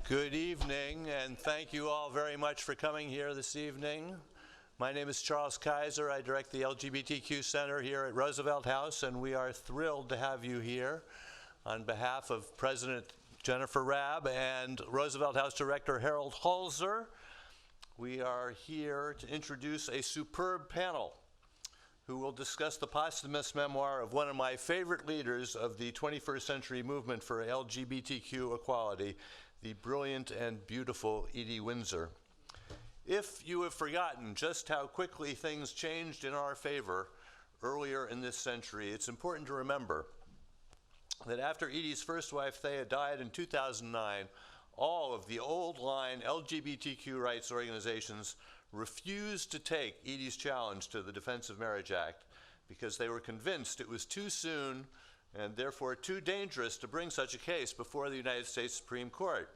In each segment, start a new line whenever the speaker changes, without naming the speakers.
Good evening, and thank you all very much for coming here this evening. My name is Charles Kaiser. I direct the LGBTQ Center here at Roosevelt House, and we are thrilled to have you here. On behalf of President Jennifer Rabb and Roosevelt House Director Harold Holzer, we are here to introduce a superb panel who will discuss the posthumous memoir of one of my favorite leaders of the 21st century movement for LGBTQ equality, the brilliant and beautiful Edie Windsor. If you have forgotten just how quickly things changed in our favor earlier in this century, it's important to remember that after Edie's first wife, Thea, died in 2009, all of the old line LGBTQ rights organizations refused to take Edie's challenge to the Defense of Marriage Act because they were convinced it was too soon and therefore too dangerous to bring such a case before the United States Supreme Court.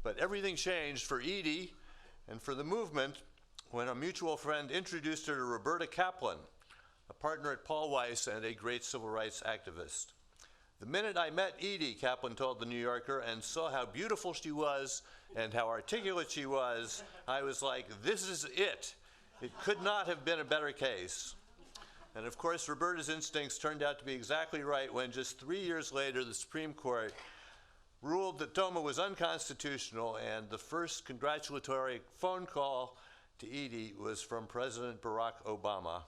But everything changed for Edie and for the movement when a mutual friend introduced her to Roberta Kaplan, a partner at Paul Weiss and a great civil rights activist. The minute I met Edie, Kaplan told The New Yorker, and saw how beautiful she was and how articulate she was, I was like, this is it. It could not have been a better case. And of course, Roberta's instincts turned out to be exactly right when just 3 years later, the Supreme Court ruled that DOMA was unconstitutional, and the first congratulatory phone call to Edie was from President Barack Obama,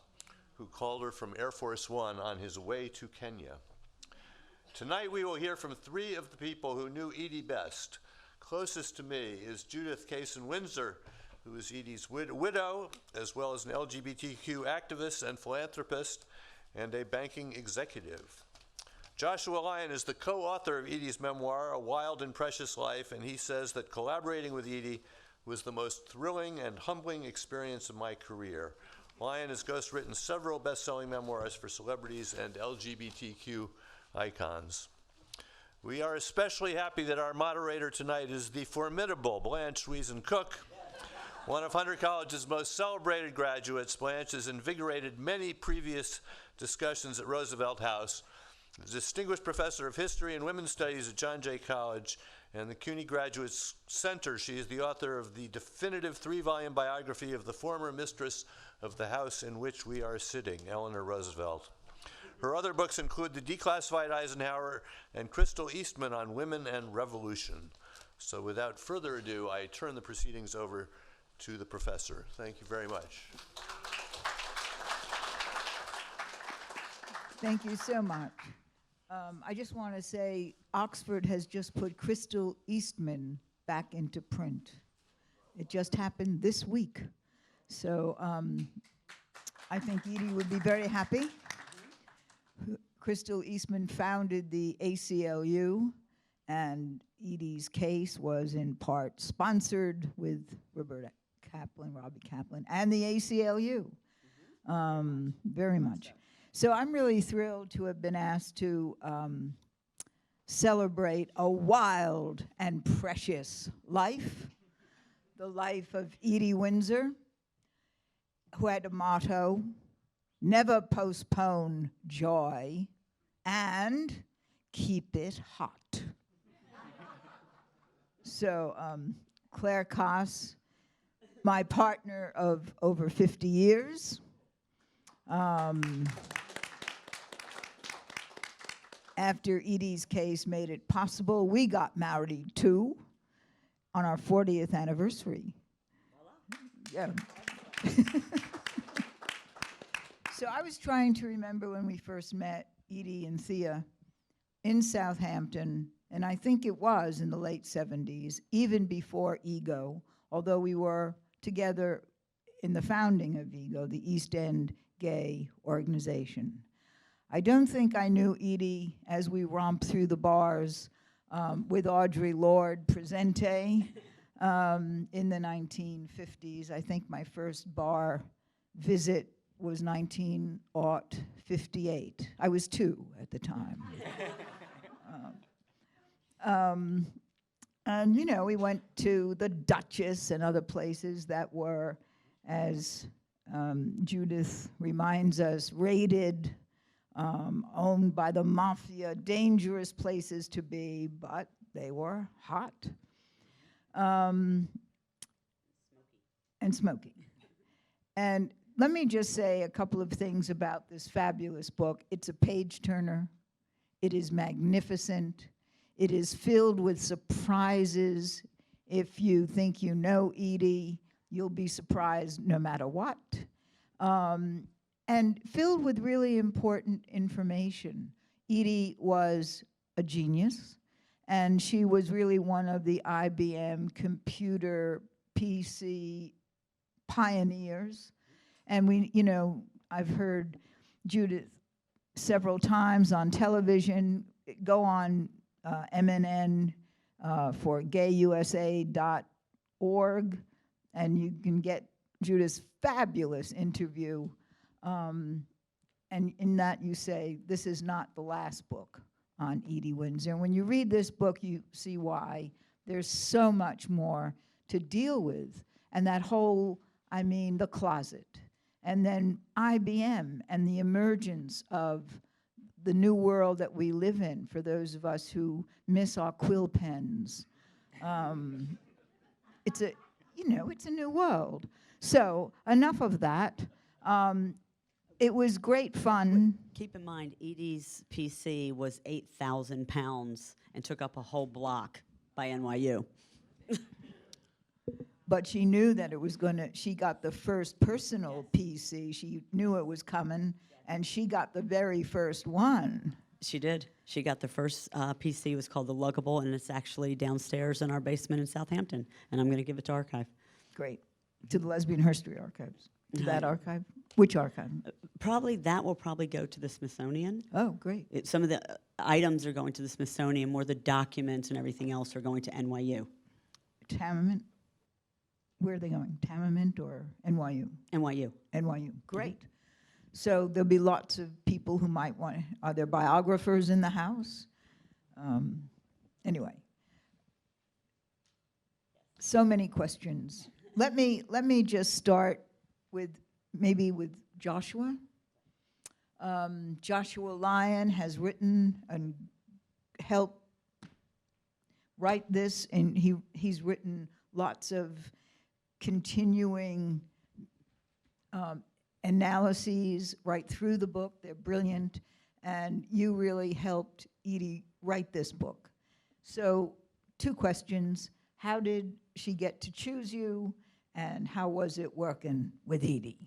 who called her from Air Force One on his way to Kenya. Tonight we will hear from three of the people who knew Edie best. Closest to me is Judith Kaysen Windsor, who is Edie's widow, as well as an LGBTQ activist and philanthropist, and a banking executive. Joshua Lyon is the co-author of Edie's memoir, A Wild and Precious Life, and he says that collaborating with Edie was the most thrilling and humbling experience of my career. Lyon has ghostwritten several best-selling memoirs for celebrities and LGBTQ icons. We are especially happy that our moderator tonight is the formidable Blanche Wiesen-Cook, one of Hunter College's most celebrated graduates. Blanche has invigorated many previous discussions at Roosevelt House, a distinguished professor of history and women's studies at John Jay College and the CUNY Graduate Center. She is the author of the definitive 3-volume biography of the former mistress of the house in which we are sitting, Eleanor Roosevelt. Her other books include The Declassified Eisenhower and Crystal Eastman on Women and Revolution. So without further ado, I turn the proceedings over to the professor. Thank you very much.
Thank you so much. I just want to say Oxford has just put Crystal Eastman back into print. It just happened this week. So I think Edie would be very happy. Crystal Eastman founded the ACLU, and Edie's case was in part sponsored with Roberta Kaplan, Robbie Kaplan, and the ACLU, very much. So I'm really thrilled to have been asked to celebrate a wild and precious life, the life of Edie Windsor, who had a motto, never postpone joy, and keep it hot. So Claire Koss, my partner of over 50 years, after Edie's case made it possible, we got married too on our 40th anniversary. Yeah. So I was trying to remember when we first met Edie and Thea in Southampton, and I think it was in the late 70s, even before EGO, although we were together in the founding of EGO, the East End Gay Organization. I don't think I knew Edie as we romped through the bars with Audre Lorde Presente in the 1950s. I think my first bar visit was 1958. I was 2 at the time. And, you know, we went to the Duchess and other places that were, as Judith reminds us, raided, owned by the mafia, dangerous places to be, but they were hot. um, and smoking. And let me just say a couple of things about this fabulous book. It's a page turner. It is magnificent. It is filled with surprises. If you think you know Edie, you'll be surprised no matter what. And filled with really important information. Edie was a genius, and she was really one of the IBM computer PC pioneers. And I've heard Judith several times on television. Go on MNN for gayusa.org, and you can get Judith's fabulous interview. And in that you say, this is not the last book on Edie Windsor. And when you read this book, you see why. There's so much more to deal with. And that whole, the closet. And then IBM and the emergence of the new world that we live in, for those of us who miss our quill pens. It's a new world. So enough of that. It was great fun.
Keep in mind, Edie's PC was 8,000 pounds and took up a whole block by NYU.
But she knew that it was she got the first personal PC. She knew it was coming, and she got the very first one.
She did. She got the first PC. It was called the Luggable, and it's actually downstairs in our basement in Southampton. And I'm going to give it to Archive.
Great. To the Lesbian History Archives. To that archive? Which archive?
Probably that will probably go to the Smithsonian.
Oh, great.
Some of the items are going to the Smithsonian. More the documents and everything else are going to NYU.
Tamiment? Where are they going? Tamiment or NYU?
NYU.
NYU. Great. So there'll be lots of people who might want. Are there biographers in the house? Anyway. So many questions. Let me just start with Joshua. Joshua Lyon has written and helped write this, and he's written lots of continuing analyses right through the book. They're brilliant, and you really helped Edie write this book. So 2 questions. How did she get to choose you, and how was it working with Edie?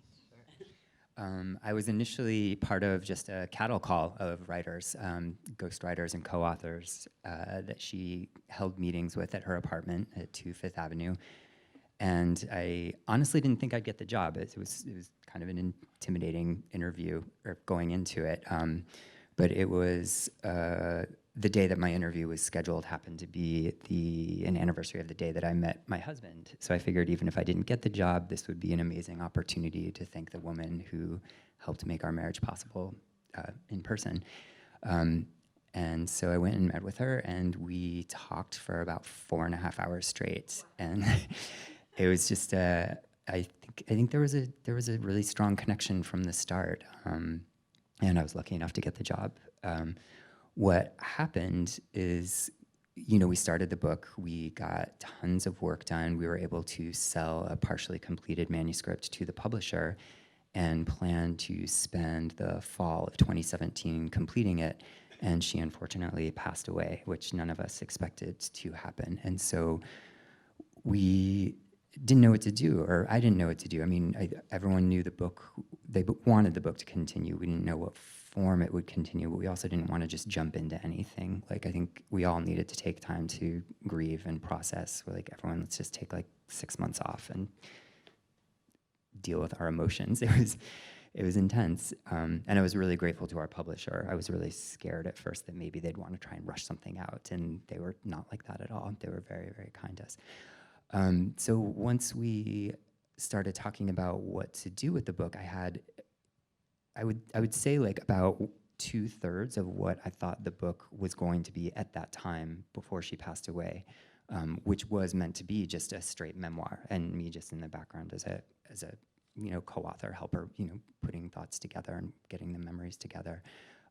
I was initially part of just a cattle call of writers, ghostwriters and co-authors that she held meetings with at her apartment at 2 Fifth Avenue. And I honestly didn't think I'd get the job. It was kind of an intimidating interview or going into it. But it was the day that my interview was scheduled happened to be an anniversary of the day that I met my husband. So I figured even if I didn't get the job, this would be an amazing opportunity to thank the woman who helped make our marriage possible in person. And so I went and met with her, and we talked for about 4.5 hours straight. And it was just I think there was a really strong connection from the start. And I was lucky enough to get the job. What happened is, we started the book, we got tons of work done, we were able to sell a partially completed manuscript to the publisher and planned to spend the fall of 2017 completing it, and she unfortunately passed away, which none of us expected to happen. And so we didn't know what to do, or I didn't know what to do. Everyone knew the book, they wanted the book to continue. We didn't know what form it would continue, but we also didn't want to just jump into anything. I think we all needed to take time to grieve and process. We're like, everyone, let's just take 6 months off and deal with our emotions. It was intense, and I was really grateful to our publisher. I was really scared at first that maybe they'd want to try and rush something out, and they were not like that at all. They were very, very kind to us. So once we started talking about what to do with the book, I would say about 2/3 of what I thought the book was going to be at that time before she passed away, which was meant to be just a straight memoir, and me just in the background as a co-author, helper, putting thoughts together and getting the memories together.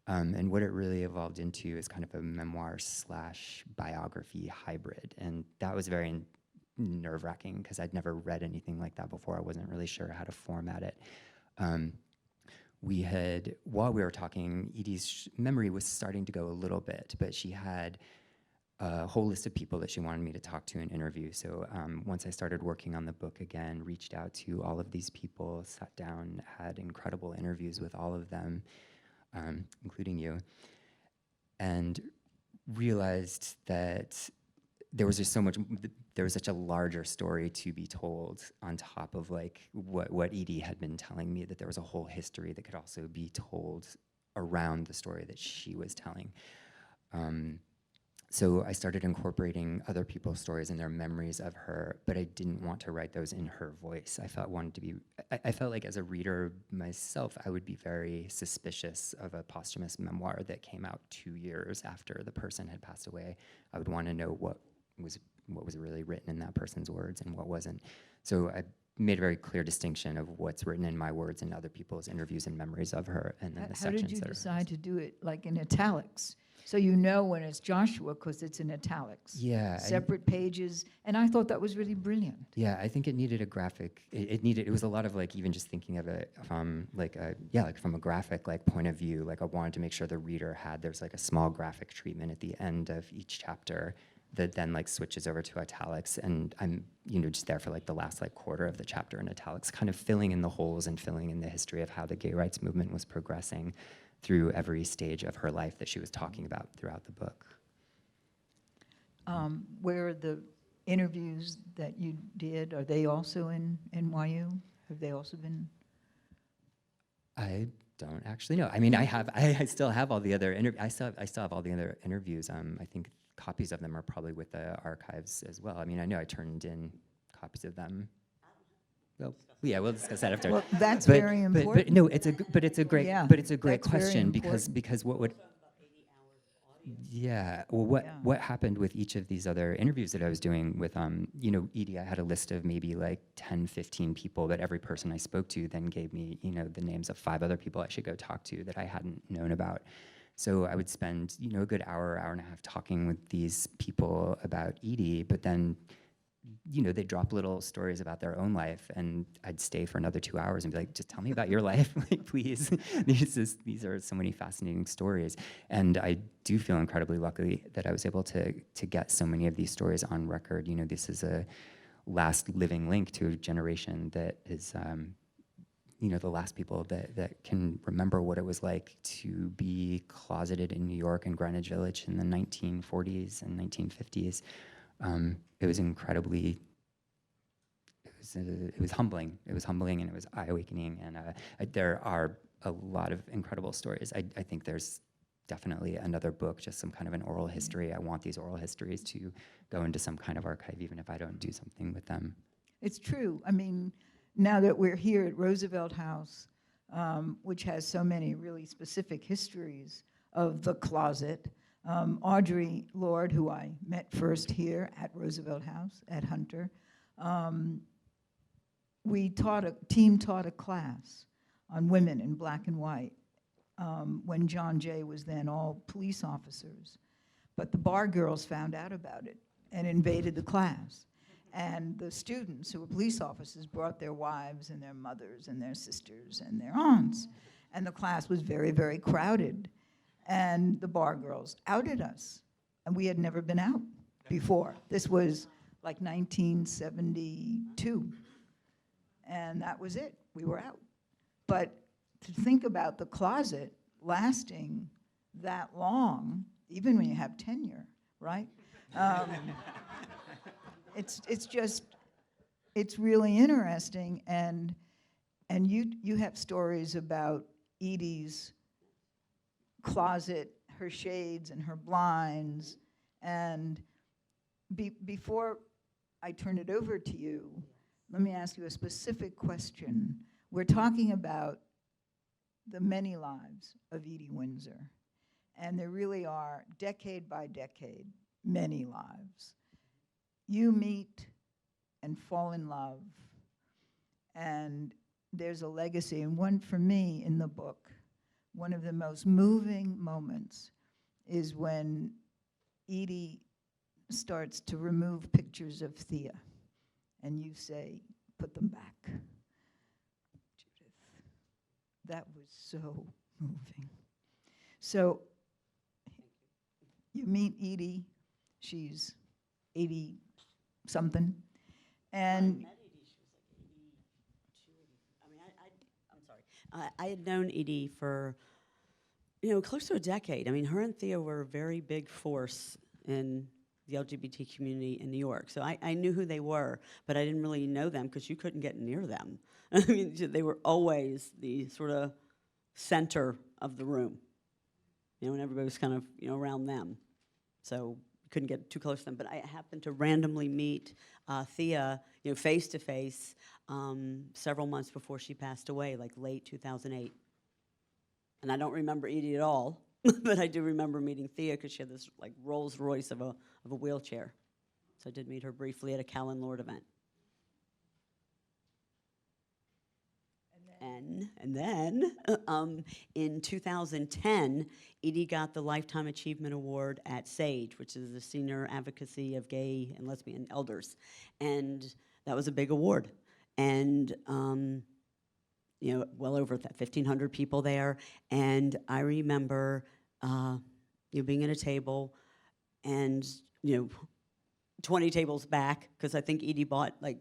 And what it really evolved into is kind of a memoir/biography hybrid, and that was very nerve-wracking because I'd never read anything like that before. I wasn't really sure how to format it. While we were talking, Edie's memory was starting to go a little bit, but she had a whole list of people that she wanted me to talk to and interview. So once I started working on the book again, reached out to all of these people, sat down, had incredible interviews with all of them, including you, and realized that there was just so much, there was such a larger story to be told on top of like what Edie had been telling me, that there was a whole history that could also be told around the story that she was telling. So I started incorporating other people's stories and their memories of her, but I didn't want to write those in her voice. I felt like as a reader myself, I would be very suspicious of a posthumous memoir that came out 2 years after the person had passed away. I would want to know what was really written in that person's words and what wasn't. So I made a very clear distinction of what's written in my words and other people's interviews and memories of her, and then the
How
sections
did you
that are
decide to do it like in italics? So you know when it's Joshua because it's in italics.
Yeah,
Separate pages, and I thought that was really brilliant.
yeah, I think it needed a graphic. It was a lot of like even just thinking of it from like from a graphic like point of view. Like I wanted to make sure the reader there's like a small graphic treatment at the end of each chapter that then like switches over to italics, and I'm just there for like the last like quarter of the chapter in italics, kind of filling in the holes and filling in the history of how the gay rights movement was progressing through every stage of her life that she was talking about throughout the book.
Where are the interviews that you did? Are they also in NYU? Have they also been?
I don't actually know. I mean, I still have all the other I still have all the other interviews. I think copies of them are probably with the archives as well. I mean, I know I turned in copies of them. Well, yeah, we'll discuss that after.
Well, that's
But-
very
but-
important.
But no, it's a great
Yeah,
but it's a great
that's very
question
important.
because what would well,
Yeah.
what happened with each of these other interviews that I was doing with Edie? I had a list of maybe like 10, 15 people, but every person I spoke to then gave me the names of 5 other people I should go talk to that I hadn't known about. So I would spend a good hour and a half talking with these people about Edie, but then they drop little stories about their own life, and I'd stay for another 2 hours and be like, just tell me about your life, like, please. These are so many fascinating stories. And I do feel incredibly lucky that I was able to get so many of these stories on record. This is a last living link to a generation that is, the last people that can remember what it was like to be closeted in New York and Greenwich Village in the 1940s and 1950s. It was incredibly, it was humbling. It was humbling and it was eye-awakening. And there are a lot of incredible stories. I think there's definitely another book, just some kind of an oral history. I want these oral histories to go into some kind of archive, even if I don't do something with them.
It's true. I mean, now that we're here at Roosevelt House, which has so many really specific histories of the closet, Audre Lorde, who I met first here at Roosevelt House at Hunter, team taught a class on women in black and white when John Jay was then all police officers. But the bar girls found out about it and invaded the class. And the students who were police officers brought their wives and their mothers and their sisters and their aunts. And the class was very, very crowded. And the bar girls outed us. And we had never been out before. This was like 1972. And that was it. We were out. But to think about the closet lasting that long, even when you have tenure, right? It's really interesting, and you have stories about Edie's closet, her shades and her blinds, and before I turn it over to you, let me ask you a specific question. We're talking about the many lives of Edie Windsor, and there really are, decade by decade, many lives. You meet and fall in love, and there's a legacy. And one for me in the book, one of the most moving moments is when Edie starts to remove pictures of Thea and you say, put them back. Judith, that was so moving. So you meet Edie, she's 80-something, and
I had known Edie for, close to a decade. I mean, her and Thea were a very big force in the LGBT community in New York. So I knew who they were, but I didn't really know them because you couldn't get near them. I mean, they were always the sort of center of the room, and everybody was kind of, around them. So you couldn't get too close to them. But I happened to randomly meet Thea, face to face, several months before she passed away, like late 2008. And I don't remember Edie at all, but I do remember meeting Thea because she had this like Rolls Royce of a wheelchair. So I did meet her briefly at a Callan Lord event. And then in 2010, Edie got the Lifetime Achievement Award at SAGE, which is the Senior Advocacy of Gay and Lesbian Elders. And that was a big award. And, well over 1,500 people there. And I remember, being at a table and, 20 tables back, because I think Edie bought like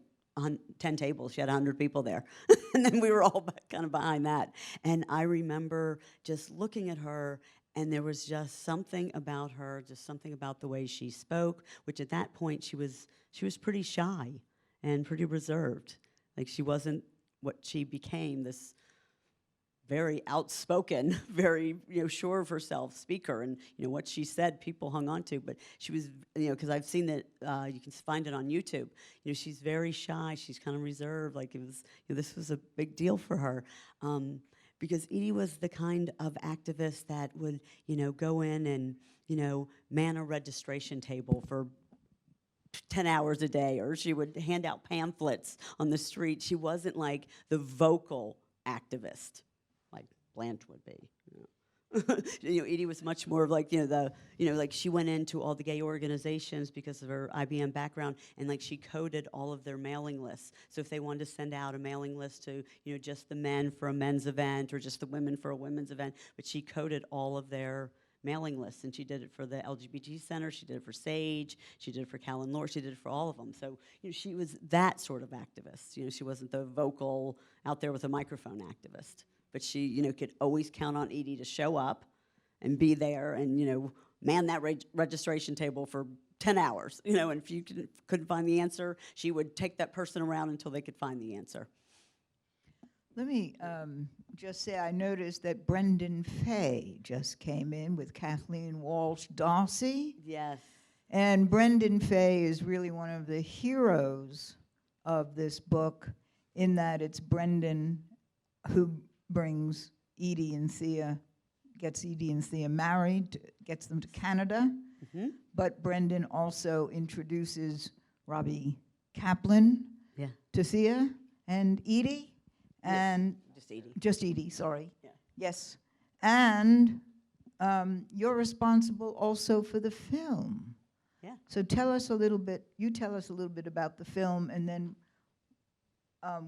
10 tables. She had 100 people there. And then we were all kind of behind that. And I remember just looking at her, and there was just something about her, just something about the way she spoke, which at that point she was pretty shy and pretty reserved. Like she wasn't what she became, this very outspoken, very sure of herself speaker, and what she said people hung on to. But she was, because I've seen that, you can find it on YouTube. She's very shy. She's kind of reserved. Like it was, this was a big deal for her, because Edie was the kind of activist that would, go in and man a registration table for 10 hours a day, or she would hand out pamphlets on the street. She wasn't like the vocal activist like Blanche would be. Edie was much more of like, like she went into all the gay organizations because of her IBM background, and like she coded all of their mailing lists. So if they wanted to send out a mailing list to, just the men for a men's event or just the women for a women's event, but she coded all of their mailing lists, and she did it for the LGBT Center, she did it for SAGE, she did it for Callan Lord, she did it for all of them. So she was that sort of activist. She wasn't the vocal, out there with a microphone activist. But she, could always count on Edie to show up and be there and, man that registration table for 10 hours. And if you couldn't find the answer, she would take that person around until they could find the answer.
let me just say I noticed that Brendan Fay just came in with Kathleen Walsh Darcy.
Yes.
And Brendan Fay is really one of the heroes of this book, in that it's Brendan who brings Edie and Thea, gets Edie and Thea married, gets them to Canada.
Mm-hmm.
But Brendan also introduces Robbie Kaplan
Yeah.
to Thea and Edie, and
Just Edie.
just Edie, sorry.
Yeah.
Yes. And you're responsible also for the film.
Yeah.
So tell us a little bit, you tell us a little bit about the film, and then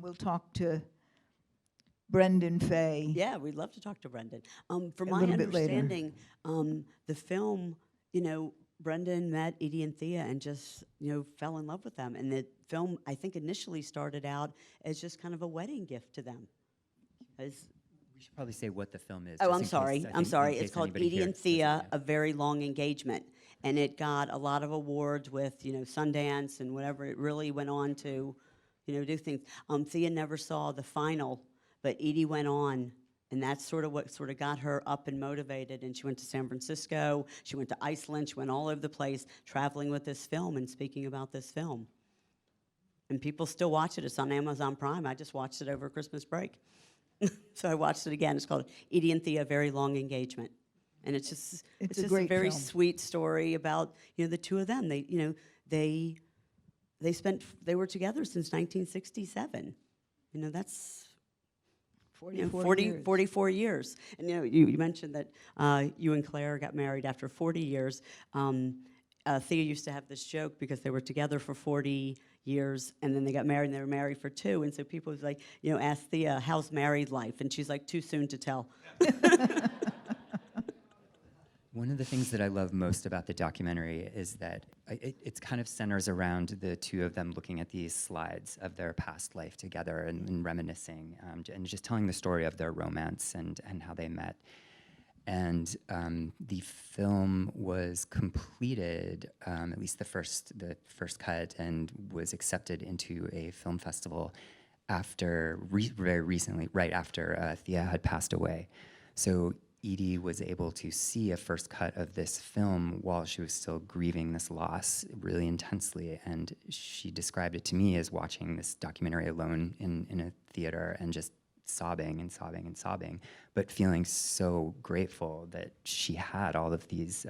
we'll talk to Brendan Fay.
Yeah, we'd love to talk to Brendan. From
A
my
little bit later.
understanding, the film, Brendan met Edie and Thea and just, fell in love with them. And the film, I think, initially started out as just kind of a wedding gift to them.
We should probably say what the film is.
Oh,
just
I'm
in
sorry.
case- I
I'm
think in
sorry.
case
It's called
anybody
Edie
here
and
doesn't
Thea,
know.
A Very Long Engagement. And it got a lot of awards with, Sundance and whatever. It really went on to, do things. Thea never saw the final, but Edie went on, and that's sort of what sort of got her up and motivated. And she went to San Francisco, she went to Iceland, she went all over the place traveling with this film and speaking about this film. And people still watch it. It's on Amazon Prime. I just watched it over Christmas break. So I watched it again. It's called Edie and Thea, A Very Long Engagement. And it's just
It's a
just
great
very
film.
sweet story about, the two of them. They were together since 1967. That's 44 years. And you mentioned that you and Claire got married after 40 years. Thea used to have this joke because they were together for 40 years, and then they got married, and they were married for 2. And so people was like, ask Thea, how's married life? And she's like, too soon to tell.
One of the things that I love most about the documentary is that it kind of centers around the two of them looking at these slides of their past life together and reminiscing, and just telling the story of their romance and how they met. And the film was completed, at least the first cut, and was accepted into a film festival after very recently, right after Thea had passed away. So Edie was able to see a first cut of this film while she was still grieving this loss really intensely, and she described it to me as watching this documentary alone in a theater and just sobbing and sobbing and sobbing, but feeling so grateful that she had all of these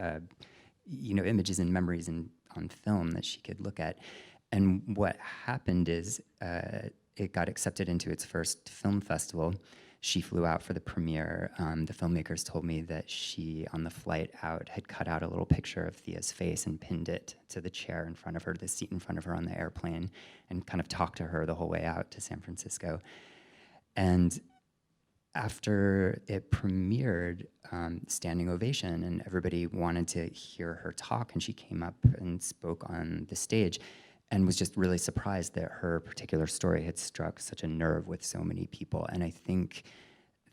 images and memories on film that she could look at. And what happened is it got accepted into its first film festival. She flew out for the premiere. The filmmakers told me that she, on the flight out, had cut out a little picture of Thea's face and pinned it to the chair in front of her, the seat in front of her on the airplane, and kind of talked to her the whole way out to San Francisco. And after it premiered, standing ovation, and everybody wanted to hear her talk, and she came up and spoke on the stage, and was just really surprised that her particular story had struck such a nerve with so many people. And I think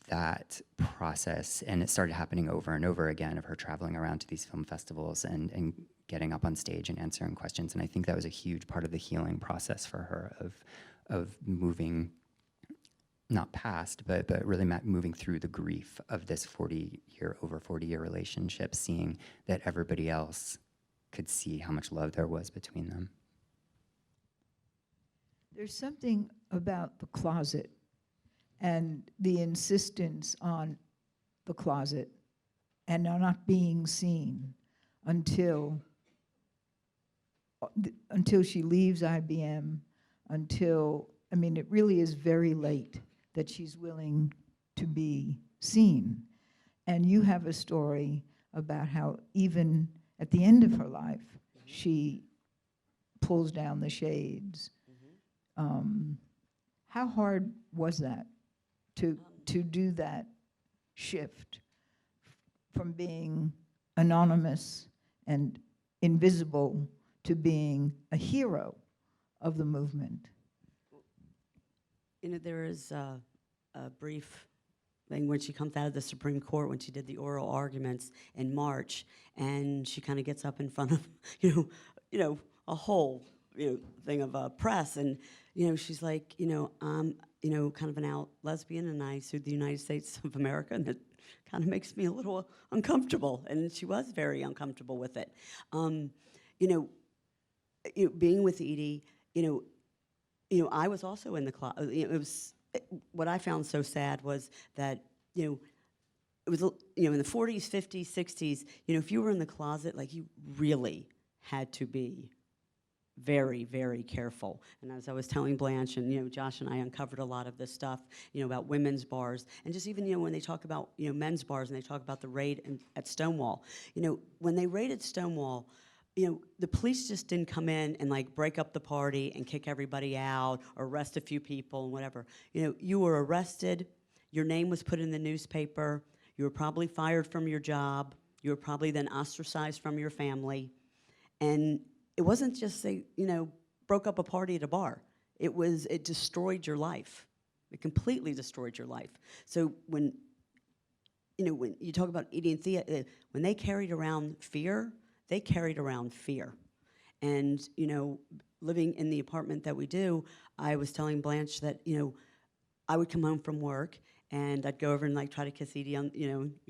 that process, and it started happening over and over again, of her traveling around to these film festivals and getting up on stage and answering questions. And I think that was a huge part of the healing process for her of moving, not past, but really moving through the grief of this over 40-year relationship, seeing that everybody else could see how much love there was between them.
There's something about the closet and the insistence on the closet and on not being seen until she leaves IBM, it really is very late that she's willing to be seen. And you have a story about how even at the end of her life, she pulls down the shades. How hard was that to do that shift from being anonymous and invisible to being a hero of the movement?
There is a brief thing when she comes out of the Supreme Court, when she did the oral arguments in March, and she kind of gets up in front of, a whole, thing of press, and, she's like, I'm, kind of an out lesbian, and I sued the United States of America, and it kind of makes me a little uncomfortable, and she was very uncomfortable with it. Being with Edie, I was also in the closet. It was what I found so sad was that it was in the 40s, 50s, 60s. If you were in the closet, like, you really had to be very, very careful. And as I was telling Blanche, and Josh and I uncovered a lot of this stuff, about women's bars, and just even when they talk about men's bars, and they talk about the raid at Stonewall. When they raided Stonewall, the police just didn't come in and like break up the party and kick everybody out or arrest a few people and whatever. You were arrested, your name was put in the newspaper, you were probably fired from your job, you were probably then ostracized from your family. And it wasn't just they, broke up a party at a bar. It destroyed your life. It completely destroyed your life. So when you talk about Edie and Thea, when they carried around fear, they carried around fear. And, living in the apartment that we do, I was telling Blanche that, I would come home from work and I'd go over and like try to kiss Edie on,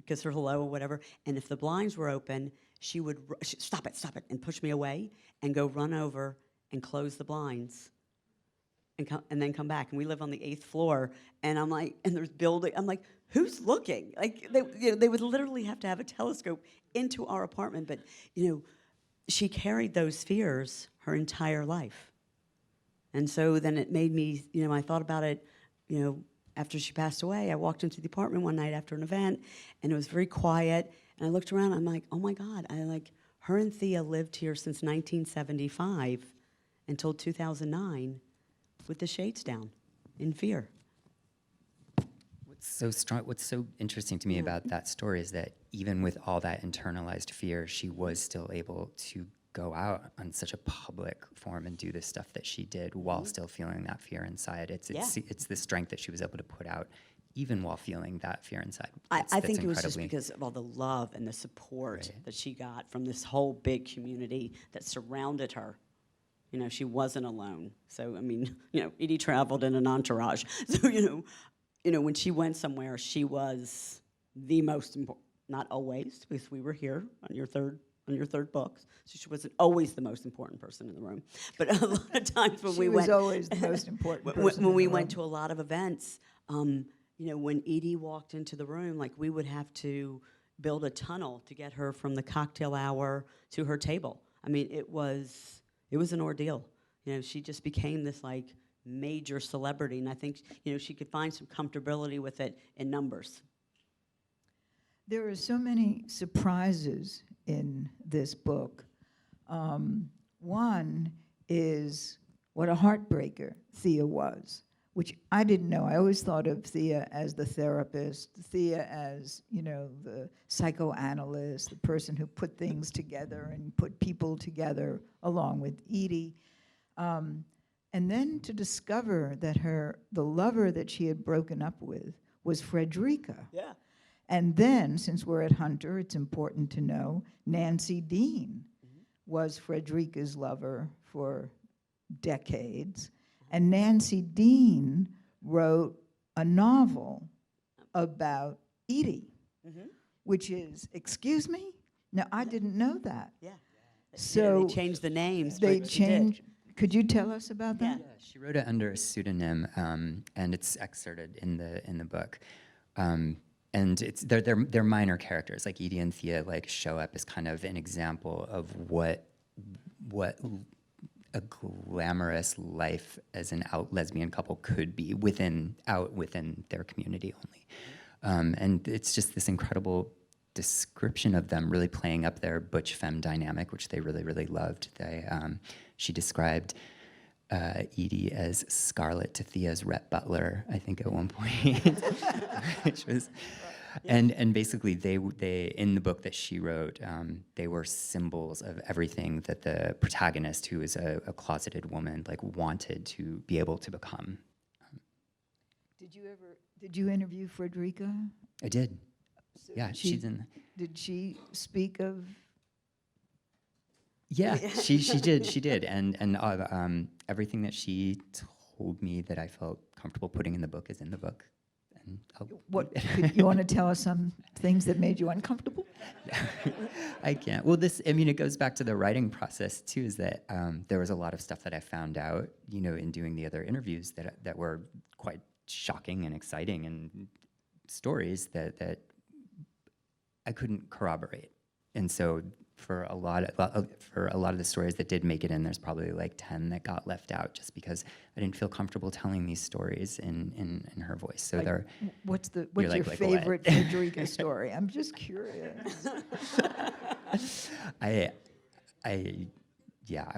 kiss her hello or whatever. And if the blinds were open, she would stop it, and push me away and go run over and close the blinds and then come back. And we live on the 8th floor, and I'm like, and there's building. I'm like, who's looking? Like they would literally have to have a telescope into our apartment. But she carried those fears her entire life, and so then it made me. I thought about it. After she passed away, I walked into the apartment one night after an event, and it was very quiet. And I looked around. I'm like, oh my God! Her and Thea lived here since 1975. until 2009 with the shades down in fear.
What's so interesting to me about that story is that even with all that internalized fear, she was still able to go out on such a public forum and do the stuff that she did while still feeling that fear inside. It's the strength that she was able to put out even while feeling that fear inside.
I
That's
think it was just
incredibly-
because of all the love and the support
Right.
that she got from this whole big community that surrounded her. You know, she wasn't alone. So, I mean, Edie traveled in an entourage. So, when she went somewhere, she was the most important. Not always, because we were here on your third book. So she wasn't always the most important person in the room. But a lot of times when
She
we
was
went,
always the most important person.
when
in
we
the
went
room.
to a lot of events, when Edie walked into the room, like we would have to build a tunnel to get her from the cocktail hour to her table. I mean, it was an ordeal. She just became this like major celebrity, and I think she could find some comfortability with it in numbers.
There are so many surprises in this book. One is what a heartbreaker Thea was, which I didn't know. I always thought of Thea as the therapist, Thea as, the psychoanalyst, the person who put things together and put people together along with Edie. And then to discover that the lover that she had broken up with was Frederica.
Yeah.
And then, since we're at Hunter, it's important to know Nancy Dean was Frederica's lover for decades. And Nancy Dean wrote a novel about Edie, which is, excuse me? No, I didn't know that.
Yeah.
So
they changed the names.
they
but she did.
changed. Could you tell us about that?
Yeah.
Yeah, she wrote it under a pseudonym, and it's excerpted in the book. And they're minor characters, like Edie and Thea, like show up as kind of an example of what a glamorous life as an out lesbian couple could be within their community only. And it's just this incredible description of them really playing up their butch femme dynamic, which they really, really loved. She described Edie as Scarlett to Thea's Rhett Butler, I think, at one point, which was, and basically they in the book that she wrote, they were symbols of everything that the protagonist, who is a closeted woman, like wanted to be able to become.
Did you interview Frederica?
I did.
So
Yeah, she's in.
Did she speak of?
Yeah, she did, and everything that she told me that I felt comfortable putting in the book is in the book. And
You want to tell us some things that made you uncomfortable?
I can't. Well, it goes back to the writing process too. Is that there was a lot of stuff that I found out, in doing the other interviews that were quite shocking and exciting, and stories that I couldn't corroborate, and so. For a lot of the stories that did make it in, there's probably like 10 that got left out just because I didn't feel comfortable telling these stories in her voice. So they're.
What's
You're
your
like what?
favorite Frederica story? I'm just curious.
I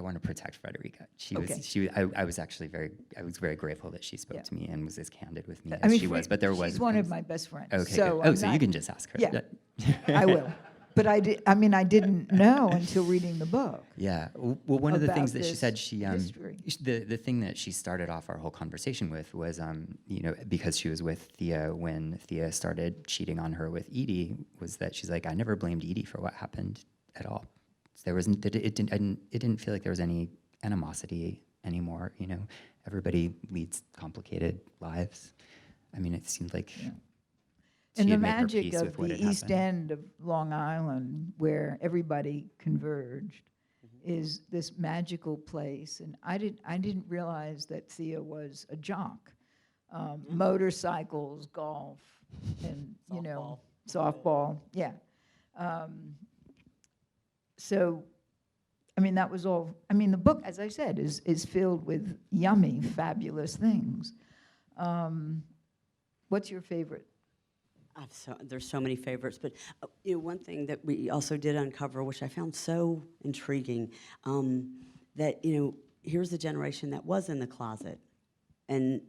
want to protect Frederica.
Okay.
I was actually very grateful that she spoke
Yeah.
to me and was as candid with me
I
as
mean,
she was. But there was.
She's one of my best friends.
Okay.
So
Good.
I'm
So you
not-
can just ask her.
Yeah. I will. But I didn't know until reading the book.
Yeah. Well, one of the
About
things that she
this
said,
history.
the thing that she started off our whole conversation with was, because she was with Thea when Thea started cheating on her with Edie, was that she's like, I never blamed Edie for what happened at all. So there wasn't. It didn't feel like there was any animosity anymore. Everybody leads complicated lives. I mean, it seemed like.
Yeah.
she
And the
had made her
magic
peace
of
with what
the
had
East
happened.
End of Long Island, where everybody converged, is this magical place. And I didn't realize that Thea was a jock. Motorcycles, golf, and softball. Yeah. So, that was all. The book, as I said, is filled with yummy, fabulous things. What's your favorite?
There's so many favorites, but one thing that we also did uncover, which I found so intriguing, that here's the generation that was in the closet, and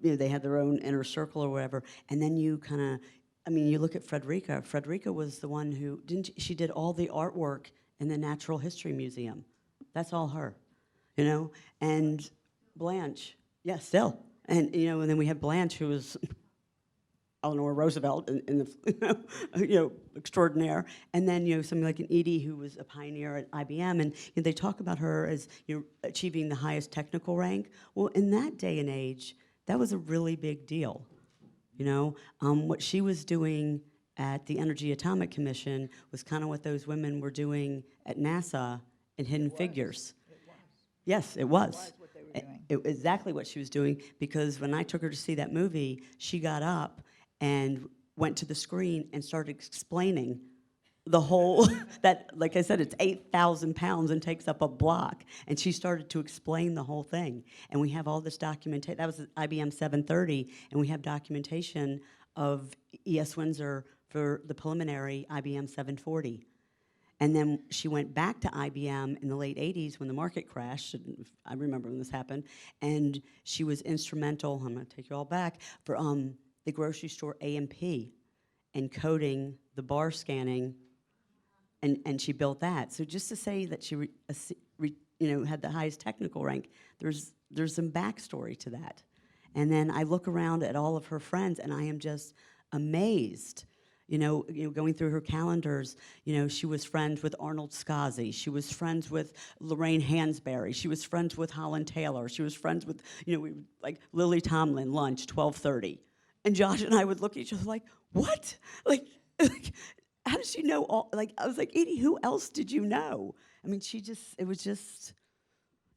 they had their own inner circle or whatever, and then you kind of, you look at Frederica. Frederica was the one who she did all the artwork in the Natural History Museum. That's all her, and Blanche, yeah, still, and and then we had Blanche, who was Eleanor Roosevelt in the extraordinaire, and then something like an Edie, who was a pioneer at IBM, and they talk about her as achieving the highest technical rank. Well, in that day and age, that was a really big deal. What she was doing at the Energy Atomic Commission was kind of what those women were doing at NASA in Hidden Figures. Yes, it was.
what they were doing.
It was exactly what she was doing, because when I took her to see that movie, she got up and went to the screen and started explaining the whole, that, like I said, it's 8,000 pounds and takes up a block. And she started to explain the whole thing. And we have all this documentation. That was IBM 730, and we have documentation of E.S. Windsor for the preliminary IBM 740. And then she went back to IBM in the late 80s when the market crashed. And I remember when this happened. And she was instrumental, I'm going to take you all back, for the grocery store A&P and coding the bar scanning, and she built that. So just to say that she had the highest technical rank, there's some backstory to that. And then I look around at all of her friends, and I am just amazed. Going through her calendars, she was friends with Arnold Scazzi. She was friends with Lorraine Hansberry. She was friends with Holland Taylor. She was friends with, like Lily Tomlin, lunch, 12:30. And Josh and I would look at each other like, what? Like how does she know all? Like, I was like, Edie, who else did you know? It was just,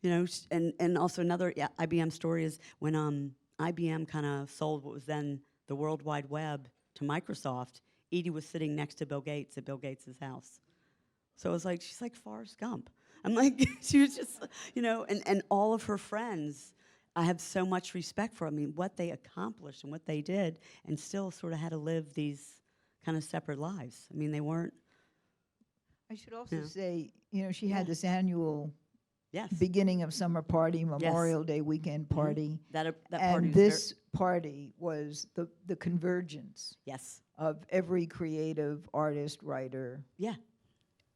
and also another IBM story is when IBM kind of sold what was then the World Wide Web to Microsoft, Edie was sitting next to Bill Gates at Bill Gates' house. So I was like, she's like Forrest Gump. I'm like, she was just, and all of her friends, I have so much respect for. What they accomplished and what they did, and still sort of had to live these kind of separate lives. They weren't.
I should also
Yeah.
say, she had
Yeah.
this annual
Yes.
beginning of summer party, Memorial Day weekend party.
That party
And
was
this party was the convergence
yes.
of every creative artist, writer
Yeah.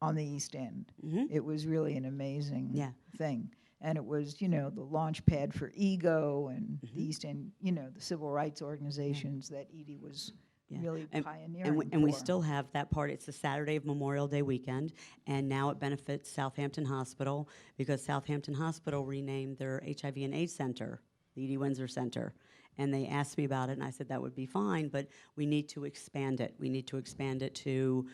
on the East End.
Mhm.
It was really an amazing
Yeah.
thing. And it was, the launch pad for EGO and the East End, the civil rights organizations that Edie was
Yeah.
really
And
pioneering
and we
for.
still have that party. It's the Saturday of Memorial Day weekend, and now it benefits Southampton Hospital, because Southampton Hospital renamed their HIV and AIDS center, the Edie Windsor Center. And they asked me about it, and I said that would be fine, but we need to expand it. We need to expand it to,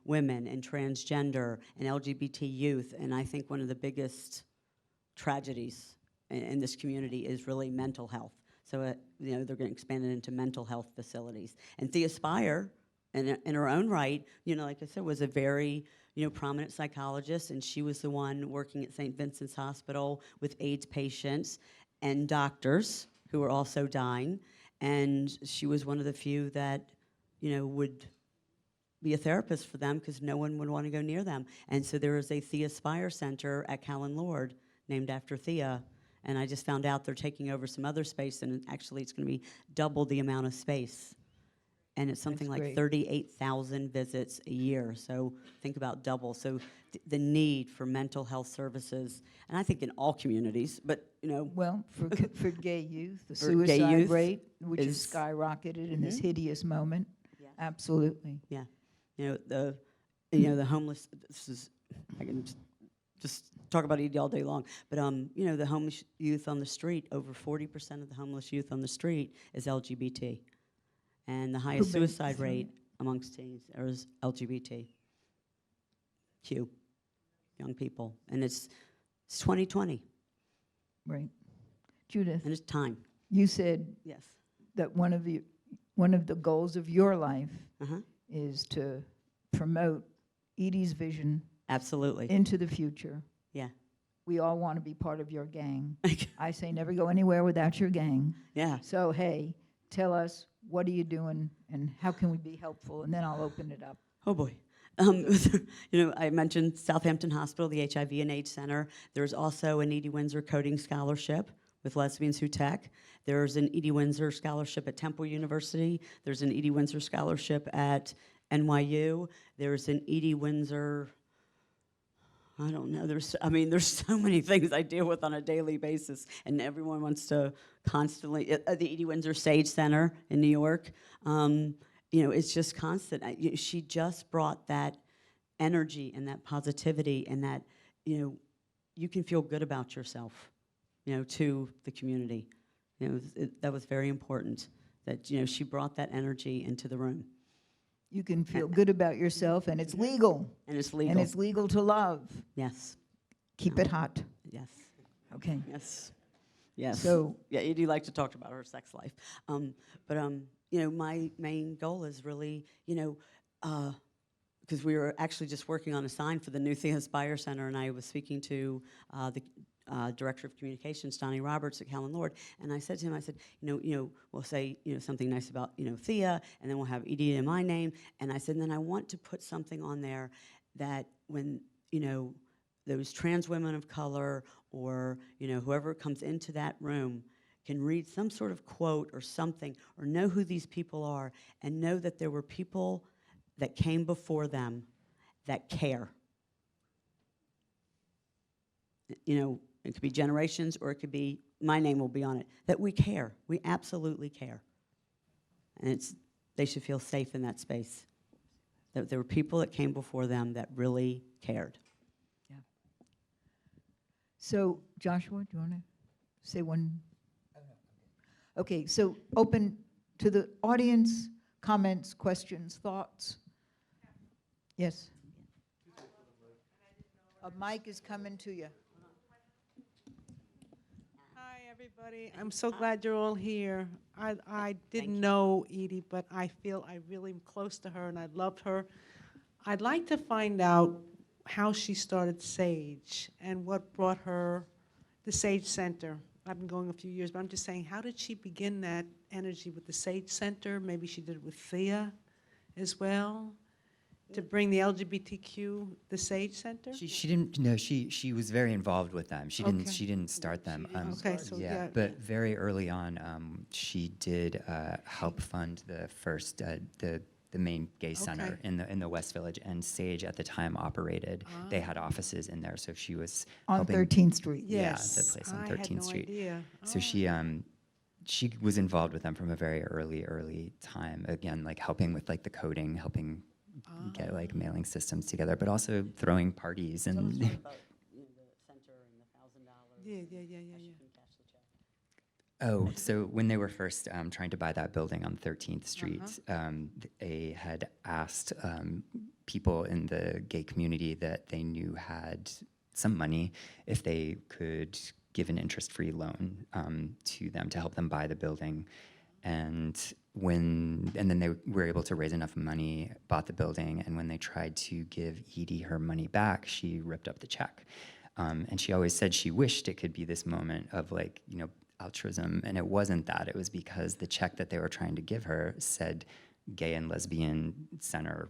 women and transgender and LGBT youth. And I think one of the biggest tragedies in this community is really mental health. So, they're going to expand it into mental health facilities. And Thea Spire, in her own right, like I said, was a very, prominent psychologist, and she was the one working at St. Vincent's Hospital with AIDS patients and doctors who were also dying. And she was one of the few that, would be a therapist for them, because no one would want to go near them. And so there is a Thea Spire Center at Callan Lord named after Thea. And I just found out they're taking over some other space, and actually it's going to be double the amount of space. And it's something
That's
like
great.
38,000 visits a year. So think about double. So the need for mental health services, and I think in all communities, but
Well, for gay youth, the
For gay
suicide
youth
rate, which has
is-
skyrocketed in this hideous moment.
Yeah.
Absolutely.
yeah, the homeless. This is, I can just talk about Edie all day long. But the homeless youth on the street, over 40% of the homeless youth on the street is LGBT. And the highest
been
suicide
through
rate amongst teens is LGBTQ, young people. And it's 2020,
Right. Judith,
and it's time.
you said
Yes.
that one of the goals of your life
Uh-huh.
is to promote Edie's vision
Absolutely.
into the future.
Yeah.
We all want to be part of your gang. I say never go anywhere without your gang.
Yeah.
So, hey, tell us, what are you doing and how can we be helpful? And then I'll open it up.
Oh boy. I mentioned Southampton Hospital, the HIV and AIDS Center. There's also an Edie Windsor Coding Scholarship with Lesbians Who Tech. There's an Edie Windsor Scholarship at Temple University. There's an Edie Windsor Scholarship at NYU. There's an Edie Windsor, I don't know, there's so many things I deal with on a daily basis, and everyone wants to constantly, the Edie Windsor Sage Center in New York, it's just constant. She just brought that energy and that positivity and that, you can feel good about yourself, to the community. That was very important, that, she brought that energy into the room.
You can feel good about yourself, and it's legal.
And it's legal.
And it's legal to love.
Yes,
Keep it hot.
yes,
Okay.
yes, yes.
So-
yeah, Edie liked to talk about her sex life. My main goal is really, because we were actually just working on a sign for the new Thea Aspire Center, and I was speaking to the Director of Communications, Donnie Roberts at Callan Lord, and I said to him, I said, we'll say, something nice about, Thea, and then we'll have Edie in my name, and I said, and then I want to put something on there that when, those trans women of color or, whoever comes into that room can read some sort of quote or something or know who these people are and know that there were people that came before them that care. It could be generations or it could be, my name will be on it, that we care. We absolutely care. And they should feel safe in that space. That there were people that came before them that really cared.
So, Joshua, do you want to say one? Okay, so open to the audience, comments, questions, thoughts? Yes? A mic is coming to you.
Hi, everybody. I'm so glad you're all here. I didn't know Edie, but I feel I really am close to her, and I loved her. I'd like to find out how she started SAGE and what brought her the SAGE Center. I've been going a few years, but I'm just saying, how did she begin that energy with the SAGE Center? Maybe she did it with Thea as well, to bring the LGBTQ, the SAGE Center?
She didn't. No, she was very involved with them. She didn't.
Okay.
She didn't start them.
Okay, so yeah.
But very early on, she did help fund the first the main gay center
Okay.
in the West Village, and SAGE at the time operated. They had offices in there, so she was
On
helping.
13th Street.
Yeah,
Yes.
the place on
I
13th
had no
Street.
idea.
So she was involved with them from a very early time. Again, like helping with like the coding, helping get like mailing systems together, but also throwing parties and.
Yeah.
Oh, so when they were first trying to buy that building on 13th Street, they had asked people in the gay community that they knew had some money if they could give an interest-free loan to them to help them buy the building. And then they were able to raise enough money, bought the building, and when they tried to give Edie her money back, she ripped up the check. And she always said she wished it could be this moment of like, altruism, and it wasn't that. It was because the check that they were trying to give her said Gay and Lesbian Center,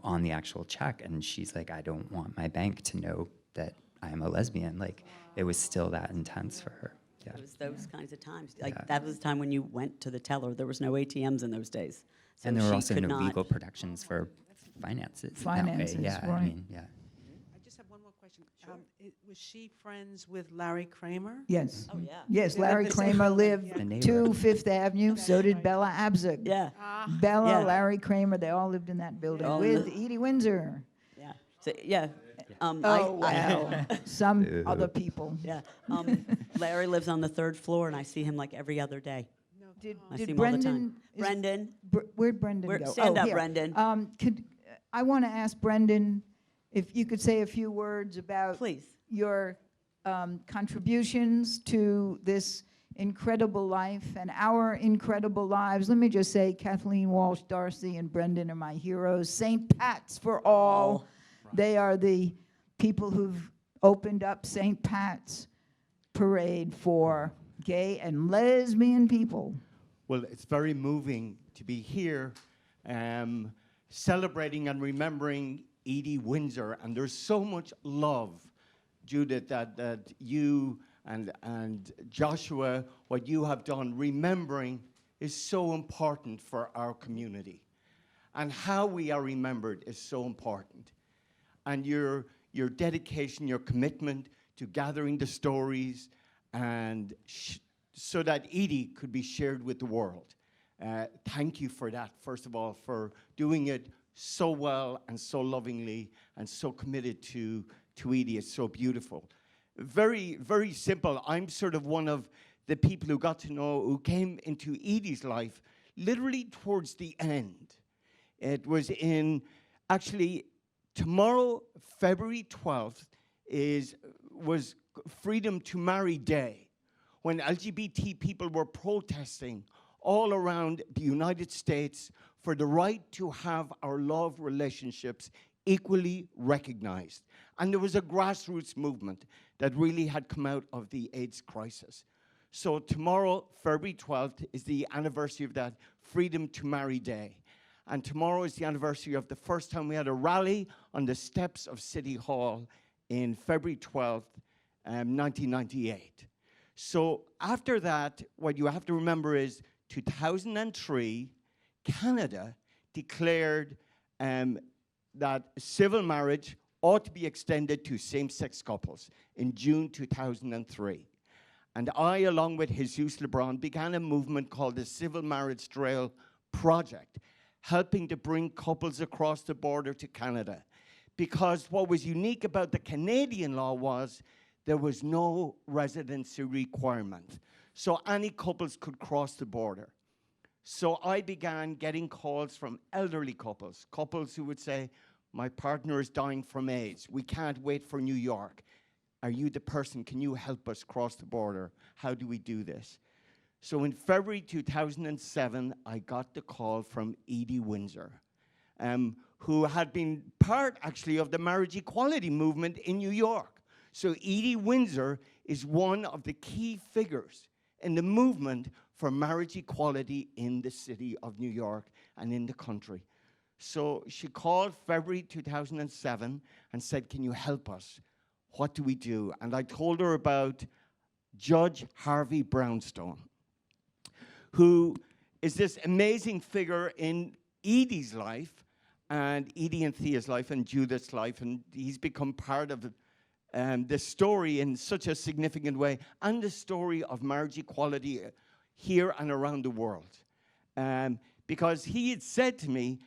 on the actual check, and she's like, I don't want my bank to know that I am a lesbian. Like, it was still that intense for her. Yeah.
It was those kinds of times. Like, that was the time when you went to the teller. There was no ATMs in those days. So
And there were
she
also
could
no
not-
legal protections for finances. that way.
Finances,
Yeah, I
right.
mean, yeah.
I just have one more question. Was she friends with Larry Kramer?
Yes.
Oh, yeah.
Yes,
They
Larry
lived the same
Kramer
building,
lived
yeah.
The neighbor.
2 Fifth Avenue. So did
right.
Bella Abzug.
Yeah,
Bella,
Yeah.
Larry Kramer, they all lived in that building
All
with
lived-
Edie Windsor.
yeah. So, yeah.
Oh, wow. Some other people.
Yeah. Larry lives on the 3rd floor, and I see him like every other day.
Did,
I see
did
him all the
Brendan?
time.
is-
Brendan,
Where'd Brendan
Where-
go?
stand up,
here.
Brendan.
I want to ask Brendan if you could say a few words about
please.
your contributions to this incredible life and our incredible lives. Let me just say, Kathleen Walsh, Darcy, and Brendan are my heroes. St. Pat's for all. They are the people who've opened up St. Pat's Parade for gay and lesbian people.
Well, it's very moving to be here celebrating and remembering Edie Windsor. And there's so much love, Judith, that you and Joshua, what you have done, remembering is so important for our community. And how we are remembered is so important. And your dedication, your commitment to gathering the stories and so that Edie could be shared with the world. Thank you for that, first of all, for doing it so well and so lovingly and so committed to Edie. It's so beautiful. Very, very simple. I'm sort of one of the people who got to know, who came into Edie's life literally towards the end. It was actually, tomorrow, February 12th, was Freedom to Marry Day, when LGBT people were protesting all around the United States for the right to have our love relationships equally recognized. And there was a grassroots movement that really had come out of the AIDS crisis. So tomorrow, February 12th, is the anniversary of that Freedom to Marry Day. And tomorrow is the anniversary of the first time we had a rally on the steps of City Hall in February 12th, 1998. So after that, what you have to remember is 2003, Canada declared that civil marriage ought to be extended to same-sex couples in June 2003. And I, along with Jesus LeBron, began a movement called the Civil Marriage Trail Project, helping to bring couples across the border to Canada. Because what was unique about the Canadian law was there was no residency requirement. So any couples could cross the border. So I began getting calls from elderly couples, couples who would say, my partner is dying from AIDS. We can't wait for New York. Are you the person? Can you help us cross the border? How do we do this? So in February 2007, I got the call from Edie Windsor, who had been part, actually, of the marriage equality movement in New York. So Edie Windsor is one of the key figures in the movement for marriage equality in the city of New York and in the country. So she called February 2007 and said, can you help us? What do we do? And I told her about Judge Harvey Brownstone, who is this amazing figure in Edie's life, and Edie and Thea's life, and Judith's life, and he's become part of the story in such a significant way, and the story of marriage equality here and around the world. Because he had said to me,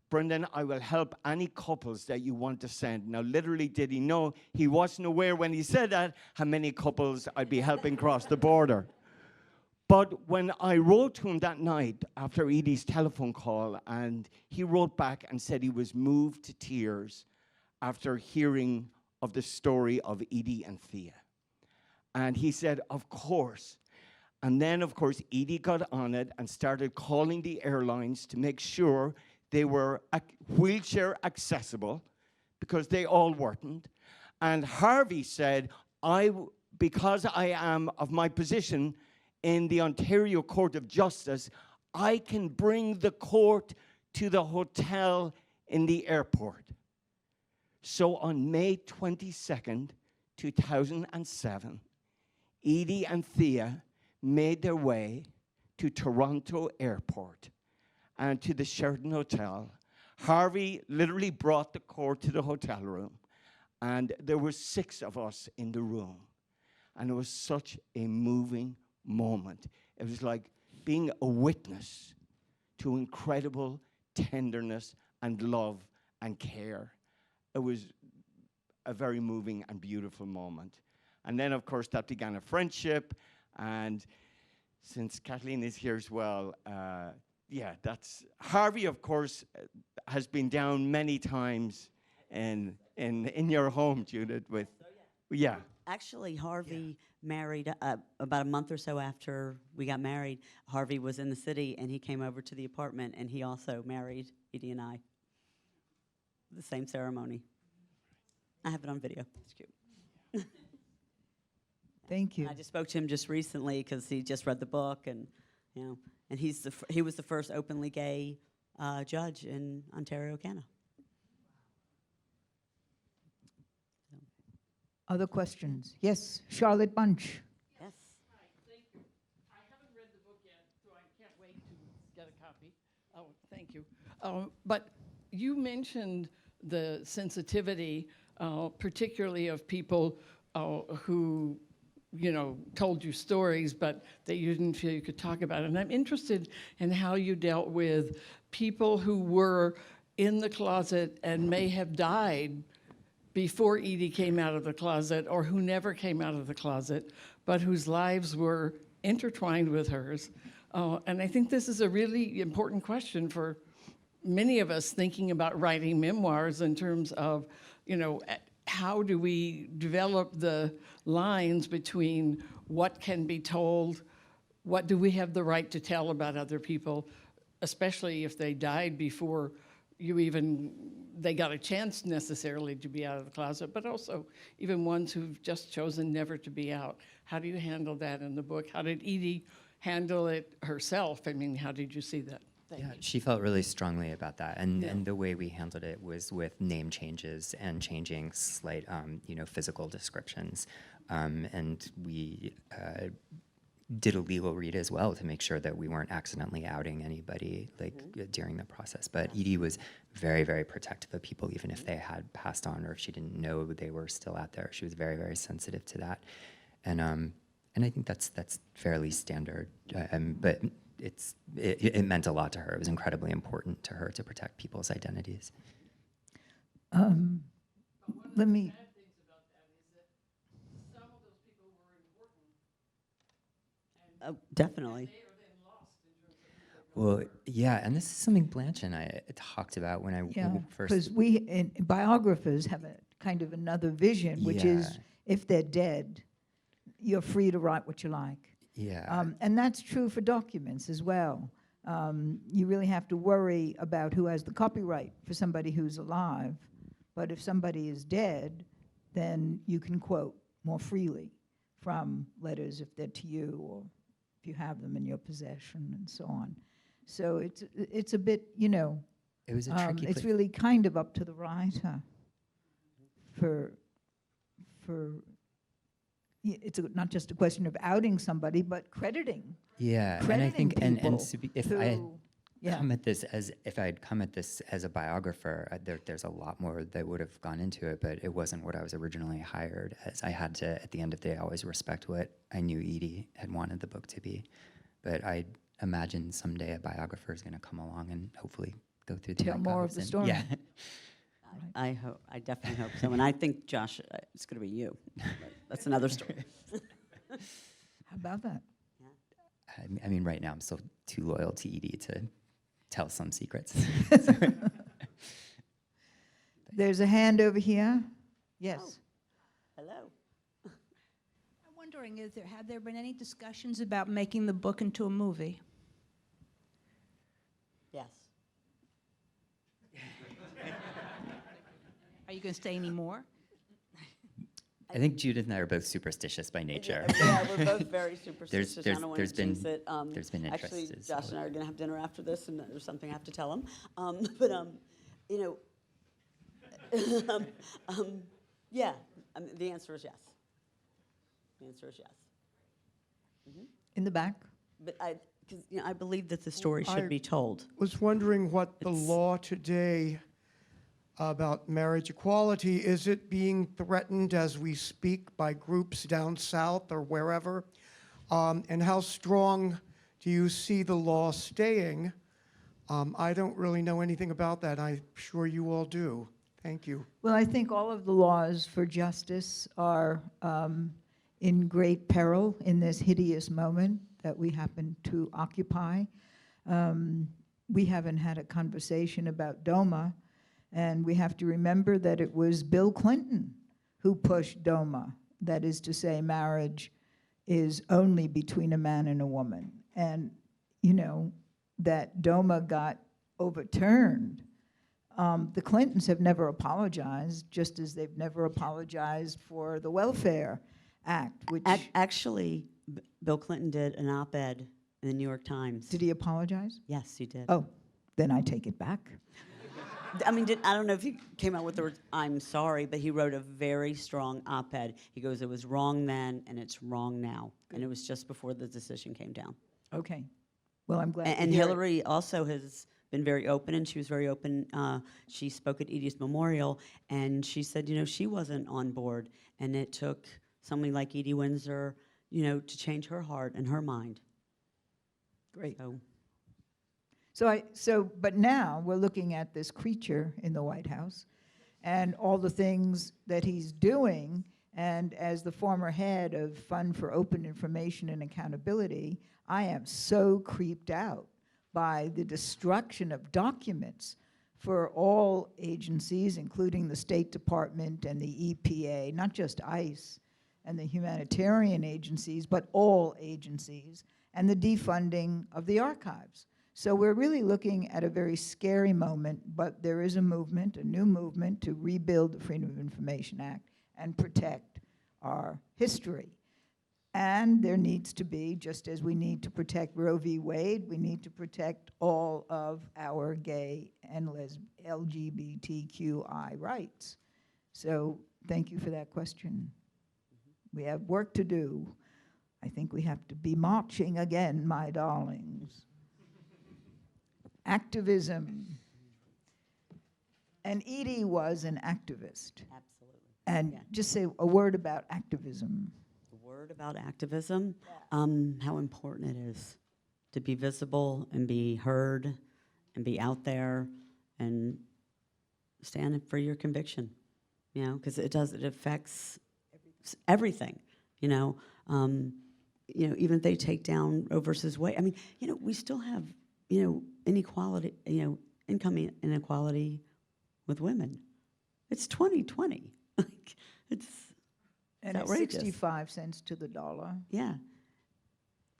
Brendan, I will help any couples that you want to send. Now, literally, did he know? He wasn't aware when he said that how many couples I'd be helping cross the border. But when I wrote to him that night after Edie's telephone call, and he wrote back and said he was moved to tears after hearing of the story of Edie and Thea. And he said, of course. And then, of course, Edie got on it and started calling the airlines to make sure they were wheelchair accessible, because they all weren't. And Harvey said, because I am of my position in the Ontario Court of Justice, I can bring the court to the hotel in the airport. So on May 22nd, 2007, Edie and Thea made their way to Toronto Airport and to the Sheraton Hotel. Harvey literally brought the court to the hotel room, and there were 6 of us in the room. And it was such a moving moment. It was like being a witness to incredible tenderness and love and care. It was a very moving and beautiful moment. And then, of course, that began a friendship. And since Kathleen is here as well, yeah, that's Harvey, of course, has been down many times in your home, Judith, with, yeah.
Actually, Harvey married about a month or so after we got married. Harvey was in the city, and he came over to the apartment, and he also married Edie and I. The same ceremony. I have it on video. It's cute.
Thank you.
I just spoke to him just recently because he just read the book, and you know, and he was the first openly gay judge in Ontario, Canada.
Other questions? Yes, Charlotte Bunch.
Yes.
I haven't read the book yet, so I can't wait to get a copy. Oh, thank you. But you mentioned the sensitivity, particularly of people who, told you stories, but that you didn't feel you could talk about it. And I'm interested in how you dealt with people who were in the closet and may have died before Edie came out of the closet, or who never came out of the closet, but whose lives were intertwined with hers. And I think this is a really important question for many of us thinking about writing memoirs in terms of, how do we develop the lines between what can be told, what do we have the right to tell about other people, especially if they died before they got a chance necessarily to be out of the closet, but also even ones who've just chosen never to be out. How do you handle that in the book? How did Edie handle it herself? I mean, how did you see that? Thank
Yeah,
you.
she felt really strongly about that, and the way we handled it was with name changes and changing slight, physical descriptions, and we did a legal read as well to make sure that we weren't accidentally outing anybody during the process. But Edie was very, very protective of people, even if they had passed on or if she didn't know they were still out there. She was very, very sensitive to that, and I think that's fairly standard. But it meant a lot to her. It was incredibly important to her to protect people's identities.
Let me,
Definitely.
Well, yeah, and this is something Blanche and I talked about when I
yeah,
first.
because biographers have a kind of another vision, which is
Yeah.
if they're dead, you're free to write what you like.
Yeah.
And that's true for documents as well. You really have to worry about who has the copyright for somebody who's alive. But if somebody is dead, then you can quote more freely from letters if they're to you or if you have them in your possession and so on. So it's a bit,
It was a tricky
it's
place.
really kind of up to the writer for it's not just a question of outing somebody, but crediting
Yeah, and I
crediting
think and
people
to be, if I had
who- yeah.
come at this as if I had come at this as a biographer, there's a lot more that would have gone into it, but it wasn't what I was originally hired as. I had to, at the end of the day, always respect what I knew Edie had wanted the book to be. But I imagine someday a biographer is going to come along and hopefully go through the
Tell more of
archives
the
and-
story.
Yeah.
I definitely hope so. And I think, Josh, it's going to be you. But that's another story.
How about that?
I mean, right now I'm still too loyal to Edie to tell some secrets.
There's a hand over here. Yes.
Hello.
I'm wondering, have there been any discussions about making the book into a movie?
Yes.
Are you going to say any more?
I think Judith and I are both superstitious by nature.
Yeah, we're both very superstitious. I
there's-
don't want
there's
to
been-
jinx it.
there's been
Actually,
interest,
Josh
so-
and I are going to have dinner after this, and there's something I have to tell him. Yeah, the answer is yes. The answer is yes.
In the back.
But because I believe that the story should
I-
be told.
Was wondering what the
It's-
law today about marriage equality, is it being threatened as we speak by groups down south or wherever? And how strong do you see the law staying? I don't really know anything about that. I'm sure you all do. Thank you.
Well, I think all of the laws for justice are in great peril in this hideous moment that we happen to occupy. We haven't had a conversation about DOMA, and we have to remember that it was Bill Clinton who pushed DOMA, that is to say, marriage is only between a man and a woman. And, that DOMA got overturned. The Clintons have never apologized, just as they've never apologized for the Welfare Act, which,
Actually, Bill Clinton did an op-ed in the New York Times.
did he apologize?
Yes, he did.
Oh, then I take it back.
I mean, I don't know if he came out with the words, "I'm sorry," but he wrote a very strong op-ed. He goes, "It was wrong then, and it's wrong now." And it was just before the decision came down.
Okay. Well, I'm glad to
And
hear it.
Hillary also has been very open, and she was very open. She spoke at Edie's memorial, and she said, she wasn't on board, and it took somebody like Edie Windsor, to change her heart and her mind.
Great.
So,
But now we're looking at this creature in the White House and all the things that he's doing. And as the former head of Fund for Open Information and Accountability, I am so creeped out by the destruction of documents for all agencies, including the State Department and the EPA, not just ICE and the humanitarian agencies, but all agencies, and the defunding of the archives. So we're really looking at a very scary moment, but there is a movement, a new movement, to rebuild the Freedom of Information Act and protect our history. And there needs to be, just as we need to protect Roe v. Wade, we need to protect all of our gay and LGBTQI rights. So thank you for that question. We have work to do. I think we have to be marching again, my darlings. Activism. And Edie was an activist.
absolutely.
And
Yeah.
just say a word about activism.
The word about activism, how important it is to be visible and be heard and be out there and stand up for your conviction, because it affects everything, even if they take down Roe versus Wade. I mean, we still have, inequality, income inequality with women. It's 2020. Like, it's
And it's
outrageous.
65 cents to the dollar.
Yeah.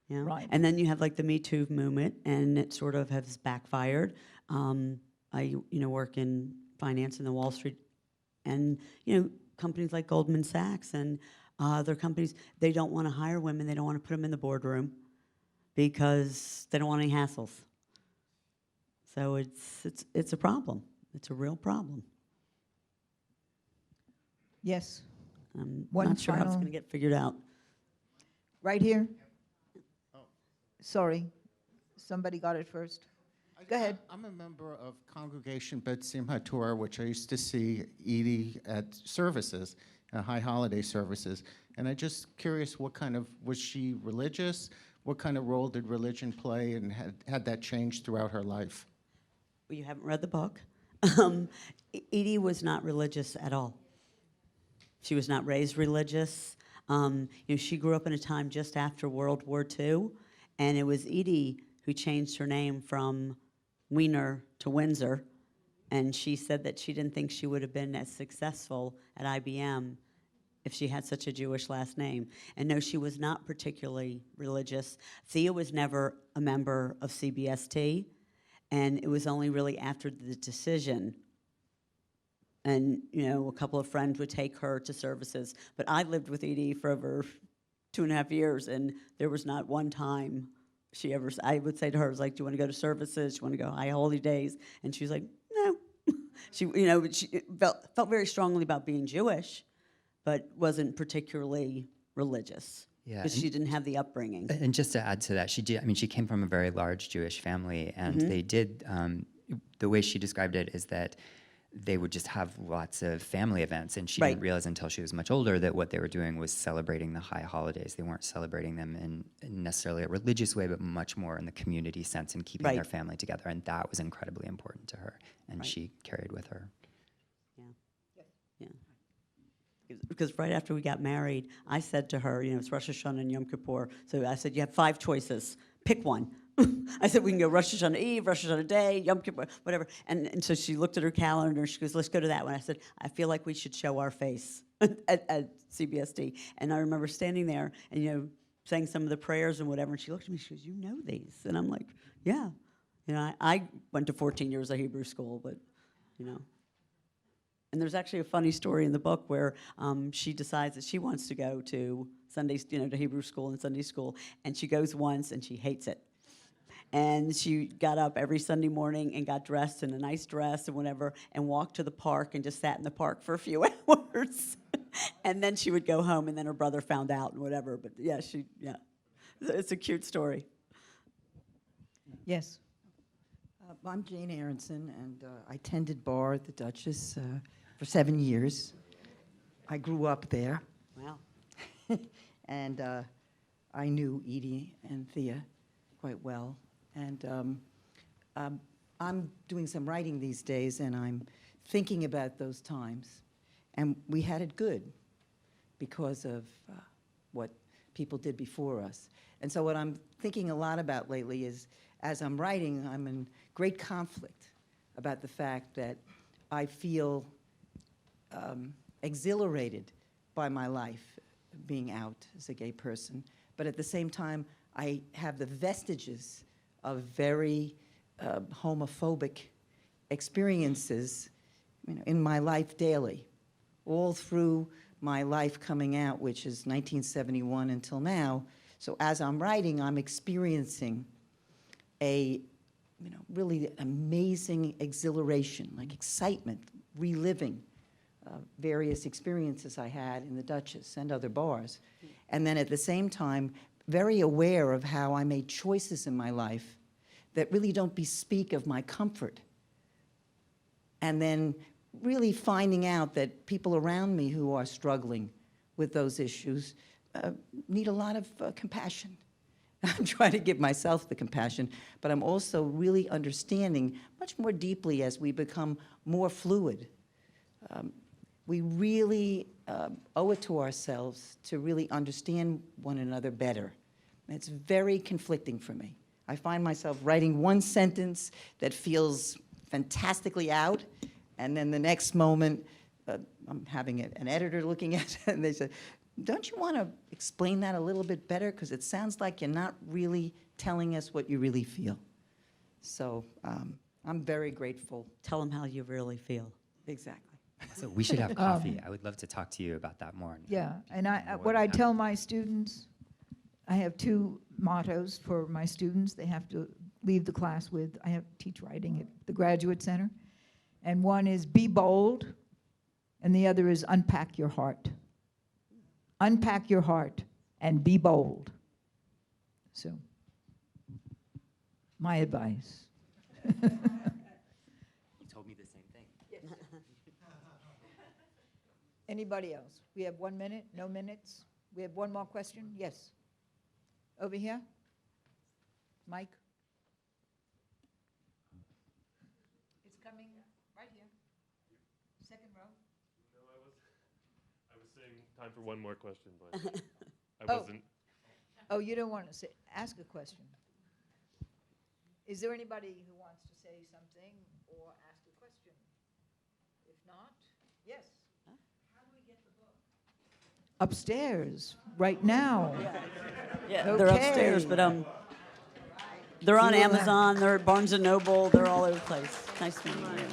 Right.
And then you have like the Me Too movement, and it sort of has backfired. I work in finance in the Wall Street, and companies like Goldman Sachs and other companies, they don't want to hire women. They don't want to put them in the boardroom because they don't want any hassles. So it's a problem. It's a real problem.
Yes,
I'm
One
not sure how it's
final-
going to get figured out.
right here. Sorry, somebody got it first. Go ahead.
I'm a member of Congregation Bet Simchat Torah, which I used to see Edie at services, high holiday services. And I'm just curious, was she religious? What kind of role did religion play, and had that changed throughout her life?
Well, you haven't read the book. Edie was not religious at all. She was not raised religious. She grew up in a time just after World War II, and it was Edie who changed her name from Wiener to Windsor, and she said that she didn't think she would have been as successful at IBM if she had such a Jewish last name. And no, she was not particularly religious. Thea was never a member of CBST, and it was only really after the decision. And, a couple of friends would take her to services. But I lived with Edie for over 2.5 years, and there was not one time I would say to her, I was like, do you want to go to services? Do you want to go high holy days? And she was like, no. She felt very strongly about being Jewish, but wasn't particularly religious.
Yeah,
Because she didn't have the upbringing.
And just to add to that, she came from a very large Jewish family, and they did, the way she described it is that they would just have lots of family events, and she didn't realize until she was much older that what they were doing was celebrating the high holidays. They weren't celebrating them in necessarily a religious way, but much more in the community sense and keeping their family together, and that was incredibly important to her, and she carried with her.
Yeah. Because right after we got married, I said to her, it's Rosh Hashanah and Yom Kippur, so I said, you have 5 choices. Pick one. I said, we can go Rosh Hashanah Eve, Rosh Hashanah Day, Yom Kippur, whatever. And so she looked at her calendar, she goes, let's go to that one. I said, I feel like we should show our face at CBSD. And I remember standing there and, saying some of the prayers and whatever, and she looked at me, she goes, you know these? And I'm like, yeah. I went to 14 years of Hebrew school, but, And there's actually a funny story in the book where she decides that she wants to go to Sunday, to Hebrew school and Sunday school, and she goes once and she hates it. And she got up every Sunday morning and got dressed in a nice dress and whatever, and walked to the park and just sat in the park for a few hours. And then she would go home, and then her brother found out and whatever. But yeah, it's a cute story.
Yes.
I'm Jane Aronson, and I tended bar at the Duchess for 7 years. I grew up there,
Wow.
and I knew Edie and Thea quite well. And I'm doing some writing these days, and I'm thinking about those times. And we had it good because of what people did before us. And so what I'm thinking a lot about lately is, as I'm writing, I'm in great conflict about the fact that I feel exhilarated by my life being out as a gay person, but at the same time, I have the vestiges of very homophobic experiences, in my life daily, all through my life coming out, which is 1971 until now. So as I'm writing, I'm experiencing a really amazing exhilaration, like excitement, reliving various experiences I had in the Duchess and other bars. And then at the same time, very aware of how I made choices in my life that really don't bespeak of my comfort. And then really finding out that people around me who are struggling with those issues need a lot of compassion. I'm trying to give myself the compassion, but I'm also really understanding much more deeply as we become more fluid. We really owe it to ourselves to really understand one another better. And it's very conflicting for me. I find myself writing one sentence that feels fantastically out, and then the next moment, I'm having an editor looking at it, and they say, don't you want to explain that a little bit better? Because it sounds like you're not really telling us what you really feel. So I'm very grateful.
Tell them how you really feel.
Exactly.
So we should have coffee. I would love to talk to you about that more.
Yeah, and
More
what
than
I
happy.
tell my students, I have 2 mottos for my students they have to leave the class with. I teach writing at the Graduate Center. And one is be bold, and the other is unpack your heart. Unpack your heart and be bold. So, my advice.
You told me the same thing.
Anybody else? We have 1 minute, no minutes? We have one more question? Yes. Over here? Mike? It's coming right here. Second row.
I was saying time for one more question, but I
Oh.
wasn't.
Oh, you don't want to say, ask a question. Is there anybody who wants to say something or ask a question? If not, yes. How do we get the book? Upstairs, right now.
Yeah, they're upstairs,
Okay.
but they're on
You will have-
Amazon, they're at Barnes & Noble, they're all over the place. Nice meeting you.